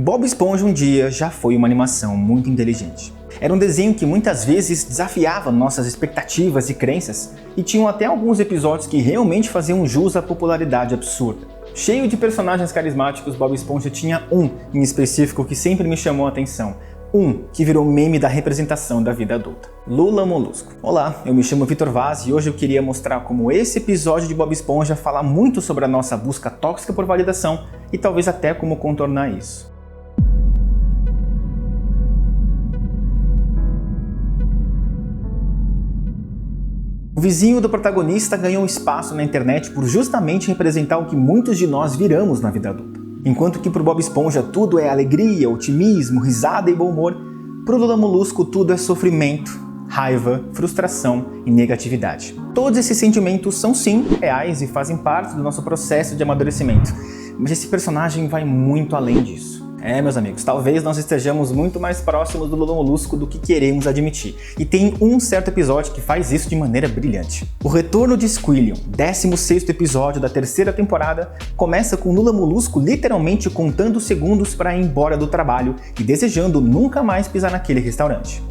Bob Esponja um dia já foi uma animação muito inteligente. Era um desenho que muitas vezes desafiava nossas expectativas e crenças, e tinham até alguns episódios que realmente faziam jus à popularidade absurda. Cheio de personagens carismáticos, Bob Esponja tinha um em específico que sempre me chamou a atenção. Um que virou meme da representação da vida adulta. Lula Molusco. Olá, eu me chamo Vitor Vaz e hoje eu queria mostrar como esse episódio de Bob Esponja fala muito sobre a nossa busca tóxica por validação e talvez até como contornar isso. O vizinho do protagonista ganhou espaço na internet por justamente representar o que muitos de nós viramos na vida adulta. Enquanto que pro Bob Esponja tudo é alegria, otimismo, risada e bom humor, pro Lula Molusco tudo é sofrimento, raiva, frustração e negatividade. Todos esses sentimentos são sim reais e fazem parte do nosso processo de amadurecimento, mas esse personagem vai muito além disso. Meus amigos, talvez nós estejamos muito mais próximos do Lula Molusco do que queremos admitir. E tem um certo episódio que faz isso de maneira brilhante. O Retorno de Squilliam, 16º episódio da terceira temporada, começa com Lula Molusco literalmente contando segundos para ir embora do trabalho e desejando nunca mais pisar naquele restaurante.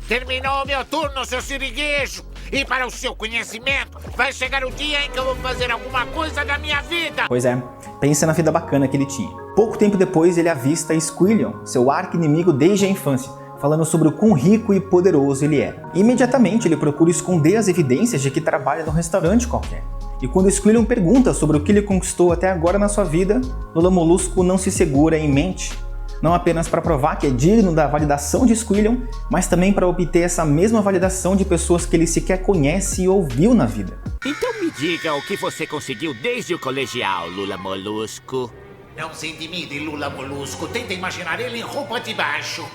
Terminou meu turno, seu siriguejo! E para o seu conhecimento, vai chegar o dia em que eu vou fazer alguma coisa da minha vida! Pois é, pensa na vida bacana que ele tinha. Pouco tempo depois ele avista Squilliam, seu arqui-inimigo desde a infância, falando sobre o quão rico e poderoso ele é. Imediatamente ele procura esconder as evidências de que trabalha num restaurante qualquer. E quando Squilliam pergunta sobre o que ele conquistou até agora na sua vida, Lula Molusco não se segura e mente. Não apenas para provar que é digno da validação de Squilliam, mas também para obter essa mesma validação de pessoas que ele sequer conhece e ouviu na vida. Então me diga o que você conseguiu desde o colegial, Lula Molusco. Não se intimide, Lula Molusco. Tenta imaginar ele em roupa de baixo.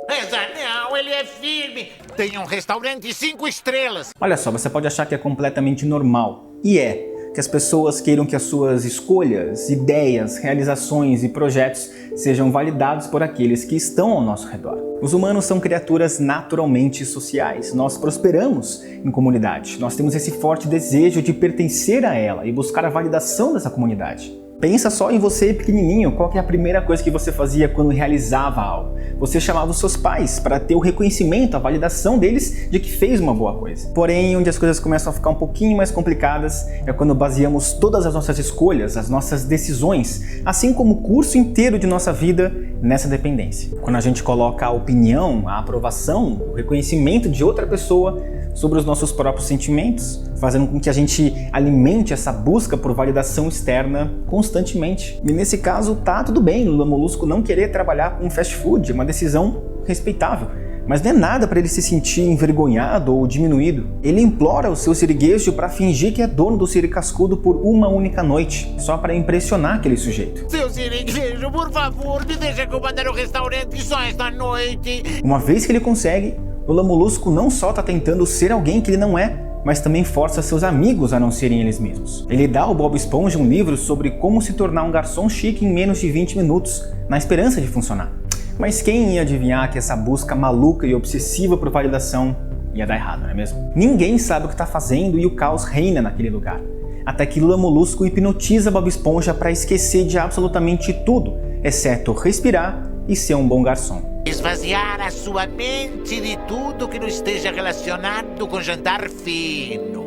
Não, ele é firme. Tem um restaurante 5 estrelas. Olha só, você pode achar que é completamente normal. E é. Que as pessoas queiram que as suas escolhas, ideias, realizações e projetos sejam validados por aqueles que estão ao nosso redor. Os humanos são criaturas naturalmente sociais, nós prosperamos em comunidade, nós temos esse forte desejo de pertencer a ela e buscar a validação dessa comunidade. Pensa só em você pequenininho, qual que é a primeira coisa que você fazia quando realizava algo? Você chamava os seus pais para ter o reconhecimento, a validação deles de que fez uma boa coisa. Porém, onde as coisas começam a ficar um pouquinho mais complicadas é quando baseamos todas as nossas escolhas, as nossas decisões, assim como o curso inteiro de nossa vida nessa dependência. Quando a gente coloca a opinião, a aprovação, o reconhecimento de outra pessoa sobre os nossos próprios sentimentos, fazendo com que a gente alimente essa busca por validação externa constantemente. E nesse caso tá tudo bem, Lula Molusco não querer trabalhar com fast food, é uma decisão respeitável. Mas não é nada para ele se sentir envergonhado ou diminuído. Ele implora o seu siriguejo para fingir que é dono do siri cascudo por uma única noite, só para impressionar aquele sujeito. Seu siriguejo, por favor, me deixa comandar o restaurante só esta noite. Uma vez que ele consegue, Lula Molusco não só está tentando ser alguém que ele não é, mas também força seus amigos a não serem eles mesmos. Ele dá ao Bob Esponja um livro sobre como se tornar um garçom chique em menos de 20 minutos, na esperança de funcionar. Mas quem ia adivinhar que essa busca maluca e obsessiva por validação ia dar errado, não é mesmo? Ninguém sabe o que está fazendo e o caos reina naquele lugar. Até que Lula Molusco hipnotiza Bob Esponja para esquecer de absolutamente tudo, exceto respirar e ser um bom garçom. Esvaziar a sua mente de tudo que não esteja relacionado com jantar fino.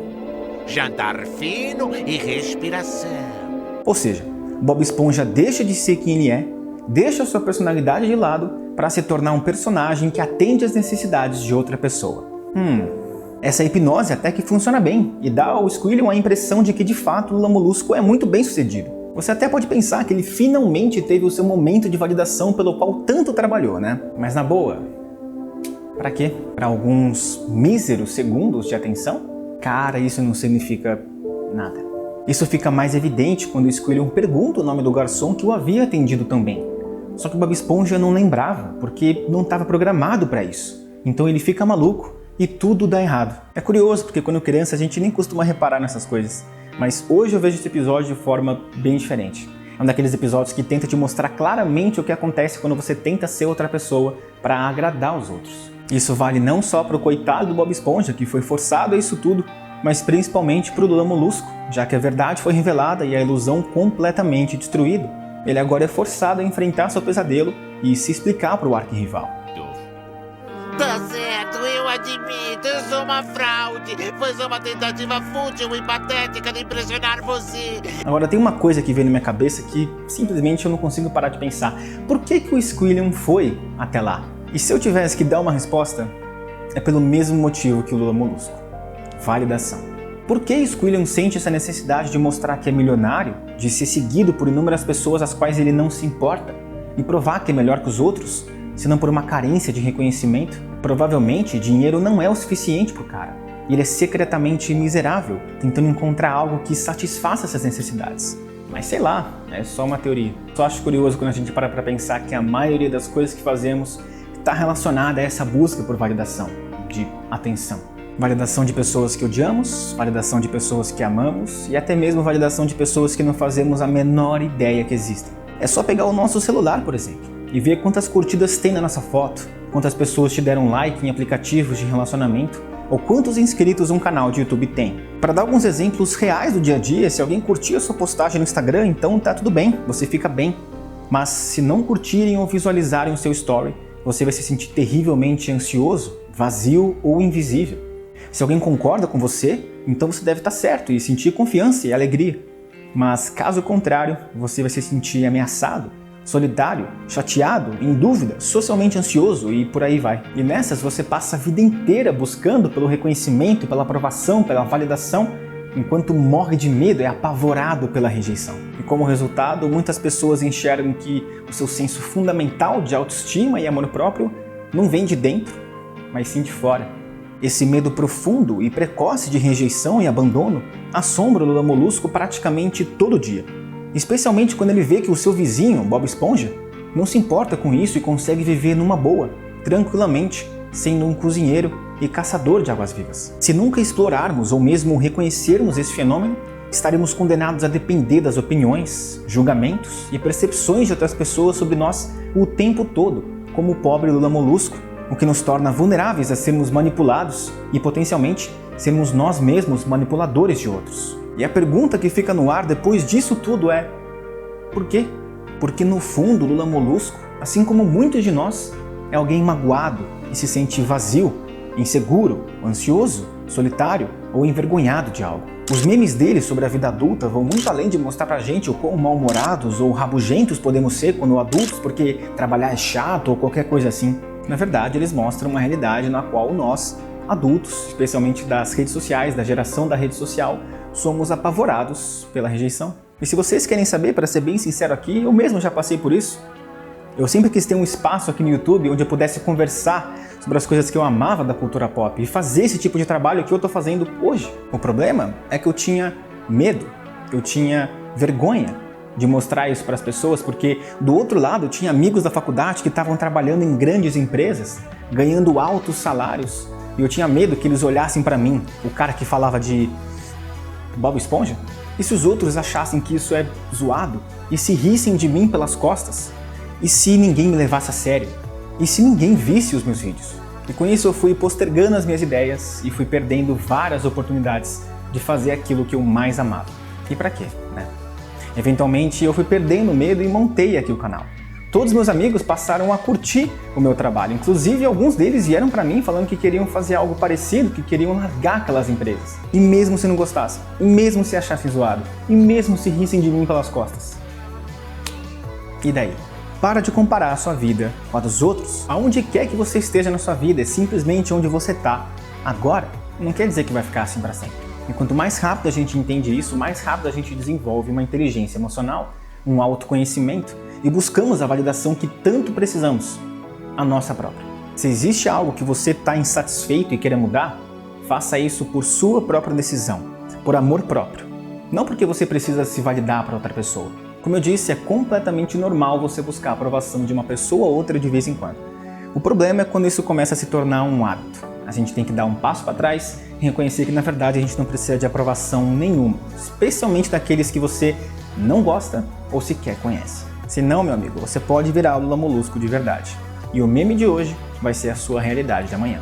Jantar fino e respiração. Ou seja, Bob Esponja deixa de ser quem ele é, deixa sua personalidade de lado para se tornar um personagem que atende às necessidades de outra pessoa. Essa hipnose até que funciona bem e dá ao Squilliam a impressão de que de fato o Lula Molusco é muito bem sucedido. Você até pode pensar que ele finalmente teve o seu momento de validação pelo qual tanto trabalhou, né? Mas na boa, pra quê? Pra alguns míseros segundos de atenção? Cara, isso não significa nada. Isso fica mais evidente quando o Squilliam pergunta o nome do garçom que o havia atendido também. Só que o Bob Esponja não lembrava, porque não estava programado para isso. Então ele fica maluco e tudo dá errado. É curioso, porque quando criança a gente nem costuma reparar nessas coisas. Mas hoje eu vejo esse episódio de forma bem diferente. É um daqueles episódios que tenta te mostrar claramente o que acontece quando você tenta ser outra pessoa para agradar os outros. Isso vale não só para o coitado do Bob Esponja, que foi forçado a isso tudo, mas principalmente para o Lula Molusco, já que a verdade foi revelada e a ilusão completamente destruída. Ele agora é forçado a enfrentar seu pesadelo e se explicar para o arquirrival. Tá certo, eu admito, eu sou uma fraude. Foi só uma tentativa fútil e patética de impressionar você. Agora tem uma coisa que vem na minha cabeça que simplesmente eu não consigo parar de pensar. Por que o Squilliam foi até lá? E se eu tivesse que dar uma resposta, é pelo mesmo motivo que o Lula Molusco. Validação. Por que Squilliam sente essa necessidade de mostrar que é milionário, de ser seguido por inúmeras pessoas às quais ele não se importa, e provar que é melhor que os outros, se não por uma carência de reconhecimento? Provavelmente, dinheiro não é o suficiente pro cara. E ele é secretamente miserável, tentando encontrar algo que satisfaça essas necessidades. Mas sei lá, é só uma teoria. Só acho curioso quando a gente para pra pensar que a maioria das coisas que fazemos está relacionada a essa busca por validação, de atenção. Validação de pessoas que odiamos, validação de pessoas que amamos e até mesmo validação de pessoas que não fazemos a menor ideia que existem. É só pegar o nosso celular, por exemplo, e ver quantas curtidas tem na nossa foto, quantas pessoas te deram like em aplicativos de relacionamento, ou quantos inscritos um canal de YouTube tem. Para dar alguns exemplos reais do dia a dia, se alguém curtir a sua postagem no Instagram, então tá tudo bem, você fica bem. Mas se não curtirem ou visualizarem o seu story, você vai se sentir terrivelmente ansioso, vazio ou invisível. Se alguém concorda com você, então você deve estar certo e sentir confiança e alegria. Mas caso contrário, você vai se sentir ameaçado, solitário, chateado, em dúvida, socialmente ansioso e por aí vai. E nessas você passa a vida inteira buscando pelo reconhecimento, pela aprovação, pela validação, enquanto morre de medo, é apavorado pela rejeição. E como resultado, muitas pessoas enxergam que o seu senso fundamental de autoestima e amor próprio não vem de dentro, mas sim de fora. Esse medo profundo e precoce de rejeição e abandono assombra o Lula Molusco praticamente todo dia. Especialmente quando ele vê que o seu vizinho, Bob Esponja, não se importa com isso e consegue viver numa boa, tranquilamente, sendo um cozinheiro e caçador de águas-vivas. Se nunca explorarmos ou mesmo reconhecermos esse fenômeno, estaremos condenados a depender das opiniões, julgamentos e percepções de outras pessoas sobre nós o tempo todo, como o pobre Lula Molusco, o que nos torna vulneráveis a sermos manipulados e, potencialmente, sermos nós mesmos manipuladores de outros. E a pergunta que fica no ar depois disso tudo é: por quê? Porque no fundo Lula Molusco, assim como muitos de nós, é alguém magoado e se sente vazio, inseguro, ansioso, solitário ou envergonhado de algo. Os memes dele sobre a vida adulta vão muito além de mostrar pra gente o quão mal-humorados ou rabugentos podemos ser quando adultos porque trabalhar é chato ou qualquer coisa assim. Na verdade, eles mostram uma realidade na qual nós, adultos, especialmente das redes sociais, da geração da rede social, somos apavorados pela rejeição. E se vocês querem saber, para ser bem sincero aqui, eu mesmo já passei por isso. Eu sempre quis ter um espaço aqui no YouTube onde eu pudesse conversar sobre as coisas que eu amava da cultura pop e fazer esse tipo de trabalho que eu tô fazendo hoje. O problema é que eu tinha medo, eu tinha vergonha de mostrar isso para as pessoas, porque do outro lado eu tinha amigos da faculdade que estavam trabalhando em grandes empresas, ganhando altos salários, e eu tinha medo que eles olhassem para mim, o cara que falava de Bob Esponja, e se os outros achassem que isso é zoado, e se rissem de mim pelas costas, e se ninguém me levasse a sério, e se ninguém visse os meus vídeos. E com isso eu fui postergando as minhas ideias e fui perdendo várias oportunidades de fazer aquilo que eu mais amava. E pra quê, né? Eventualmente eu fui perdendo medo e montei aqui o canal. Todos meus amigos passaram a curtir o meu trabalho, inclusive alguns deles vieram pra mim falando que queriam fazer algo parecido, que queriam largar aquelas empresas. E mesmo se não gostassem, e mesmo se achassem zoado, e mesmo se rissem de mim pelas costas. E daí? Para de comparar a sua vida com a dos outros. Aonde quer que você esteja na sua vida, é simplesmente onde você está agora. Não quer dizer que vai ficar assim para sempre. E quanto mais rápido a gente entende isso, mais rápido a gente desenvolve uma inteligência emocional, um autoconhecimento e buscamos a validação que tanto precisamos, a nossa própria. Se existe algo que você está insatisfeito e queira mudar, faça isso por sua própria decisão, por amor próprio. Não porque você precisa se validar para outra pessoa. Como eu disse, é completamente normal você buscar a aprovação de uma pessoa ou outra de vez em quando. O problema é quando isso começa a se tornar um hábito. A gente tem que dar um passo para trás e reconhecer que na verdade a gente não precisa de aprovação nenhuma, especialmente daqueles que você não gosta ou sequer conhece. Se não, meu amigo, você pode virar o Lula Molusco de verdade. E o meme de hoje vai ser a sua realidade de amanhã.